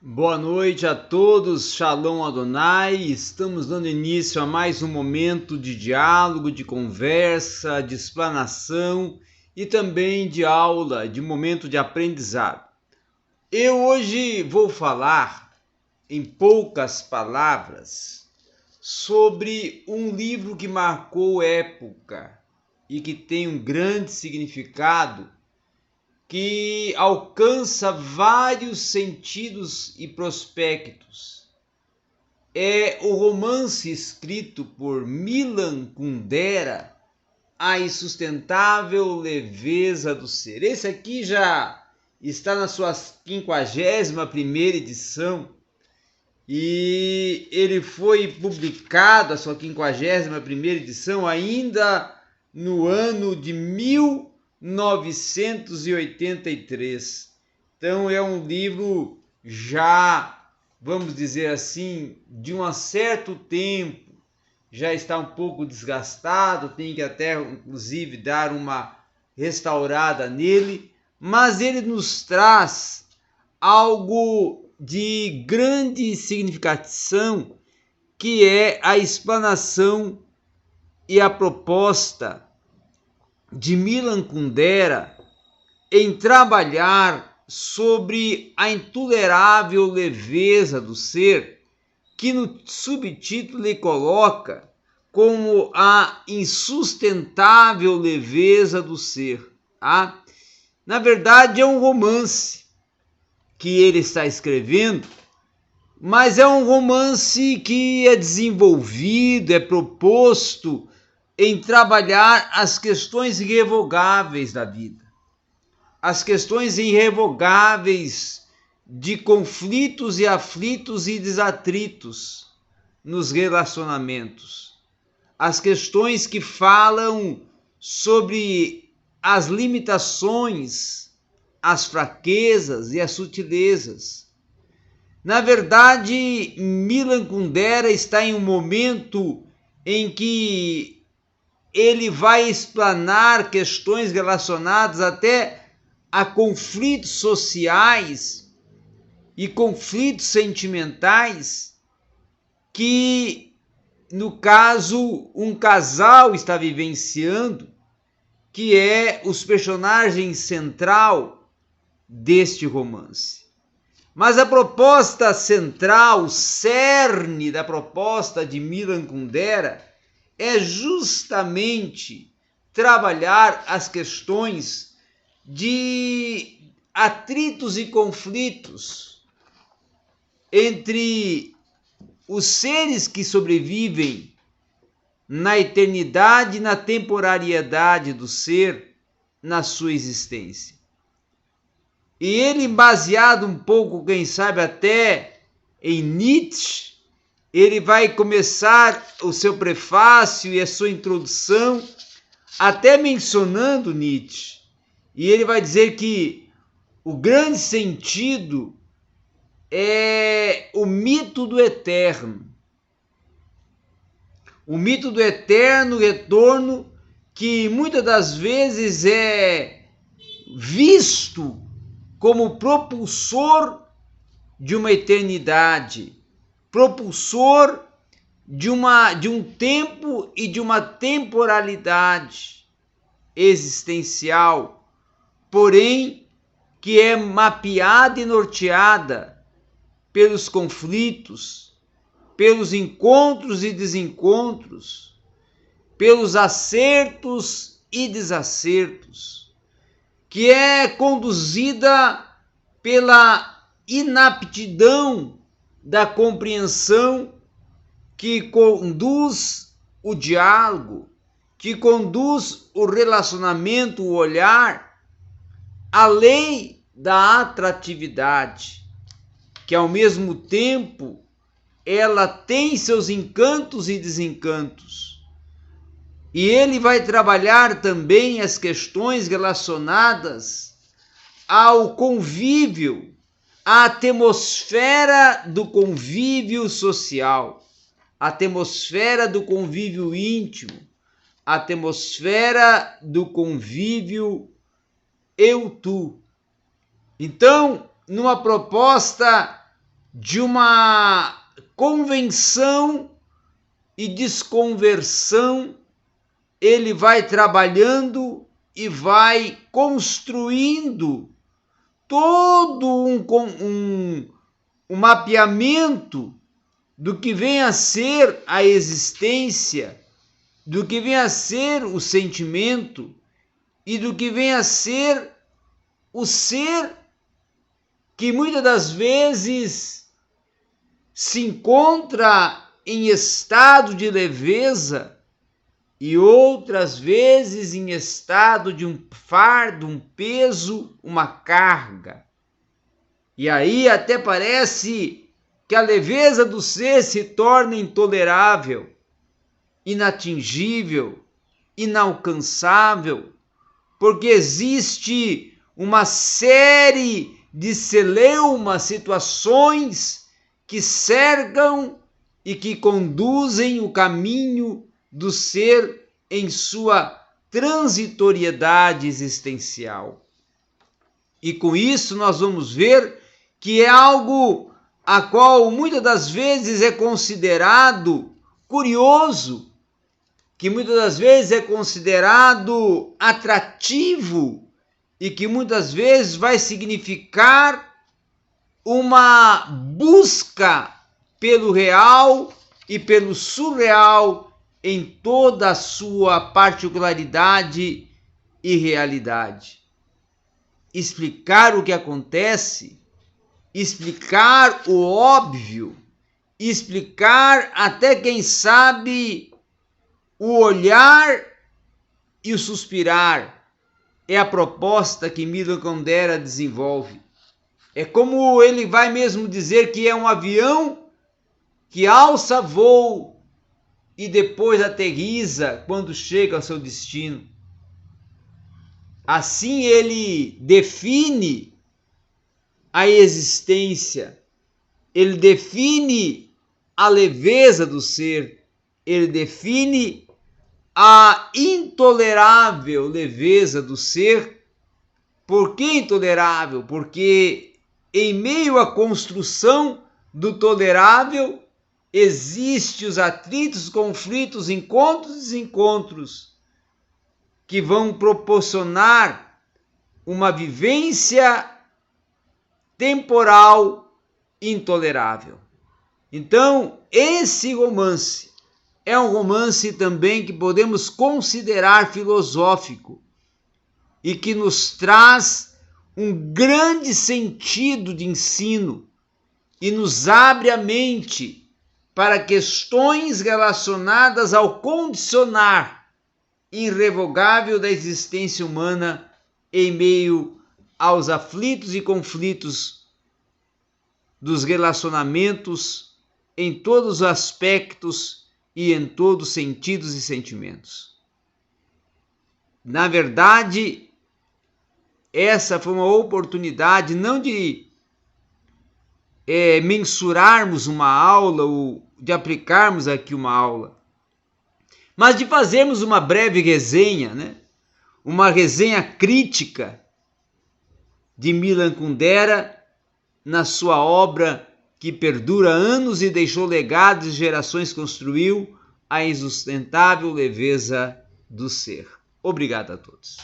Boa noite a todos, Shalom Adonai. Estamos dando início a mais um momento de diálogo, de conversa, de explanação e também de aula, de momento de aprendizado. Eu hoje vou falar, em poucas palavras, sobre um livro que marcou época e que tem um grande significado, que alcança vários sentidos e prospectos. É o romance escrito por Milan Kundera, A Insustentável Leveza do Ser. Esse aqui já está na sua 51ª edição e ele foi publicado, a sua 51ª edição, ainda no ano de 1983. Então é um livro já, vamos dizer assim, de um certo tempo, já está um pouco desgastado, tem que até inclusive dar uma restaurada nele, mas ele nos traz algo de grande significação, que é a explanação e a proposta de Milan Kundera em trabalhar sobre a intolerável leveza do ser, que no subtítulo ele coloca como a insustentável leveza do ser. Na verdade é um romance que ele está escrevendo, mas é um romance que é desenvolvido, é proposto em trabalhar as questões irrevogáveis da vida, as questões irrevogáveis de conflitos e aflitos e desatritos nos relacionamentos, as questões que falam sobre as limitações, as fraquezas e as sutilezas. Na verdade, Milan Kundera está em um momento em que ele vai explanar questões relacionadas até a conflitos sociais e conflitos sentimentais que, no caso, um casal está vivenciando, que é os personagens central deste romance. Mas a proposta central, o cerne da proposta de Milan Kundera, é justamente trabalhar as questões de atritos e conflitos entre os seres que sobrevivem na eternidade e na temporariedade do ser na sua existência. E ele, baseado um pouco, quem sabe até em Nietzsche, ele vai começar o seu prefácio e a sua introdução até mencionando Nietzsche. E ele vai dizer que o grande sentido é o mito do eterno. O mito do eterno retorno, que muitas das vezes é visto como propulsor de uma eternidade, propulsor de um tempo e de uma temporalidade existencial, porém que é mapeada e norteada pelos conflitos, pelos encontros e desencontros, pelos acertos e desacertos, que é conduzida pela inaptidão da compreensão, que conduz o diálogo, que conduz o relacionamento, o olhar, a lei da atratividade, que ao mesmo tempo ela tem seus encantos e desencantos. E ele vai trabalhar também as questões relacionadas ao convívio, a atmosfera do convívio social, a atmosfera do convívio íntimo, a atmosfera do convívio eu-tu. Então, numa proposta de uma convenção e desconversão, ele vai trabalhando e vai construindo todo um mapeamento do que vem a ser a existência, do que vem a ser o sentimento e do que vem a ser o ser, que muitas das vezes se encontra em estado de leveza e outras vezes em estado de um fardo, um peso, uma carga. E aí até parece que a leveza do ser se torna intolerável, inatingível, inalcançável, porque existe uma série de celeumas, situações que cercam e que conduzem o caminho do ser em sua transitoriedade existencial. E com isso nós vamos ver que é algo a qual muitas das vezes é considerado curioso, que muitas das vezes é considerado atrativo e que muitas vezes vai significar uma busca pelo real e pelo surreal em toda a sua particularidade e realidade. Explicar o que acontece, explicar o óbvio, explicar até quem sabe o olhar e o suspirar, é a proposta que Milan Kundera desenvolve. É como ele vai mesmo dizer que é um avião que alça voo e depois aterriza quando chega ao seu destino. Assim ele define a existência, ele define a leveza do ser, ele define a intolerável leveza do ser. Por que intolerável? Porque em meio à construção do tolerável existem os atritos, conflitos, encontros e desencontros que vão proporcionar uma vivência temporal intolerável. Então, esse romance é um romance também que podemos considerar filosófico e que nos traz um grande sentido de ensino e nos abre a mente para questões relacionadas ao condicionar irrevogável da existência humana em meio aos aflitos e conflitos dos relacionamentos em todos os aspectos e em todos os sentidos e sentimentos. Na verdade, essa foi uma oportunidade não de mensurarmos uma aula ou de aplicarmos aqui uma aula, mas de fazermos uma breve resenha, né? Uma resenha crítica de Milan Kundera na sua obra que perdura anos e deixou legados e gerações construiu, A Insustentável Leveza do Ser. Obrigado a todos.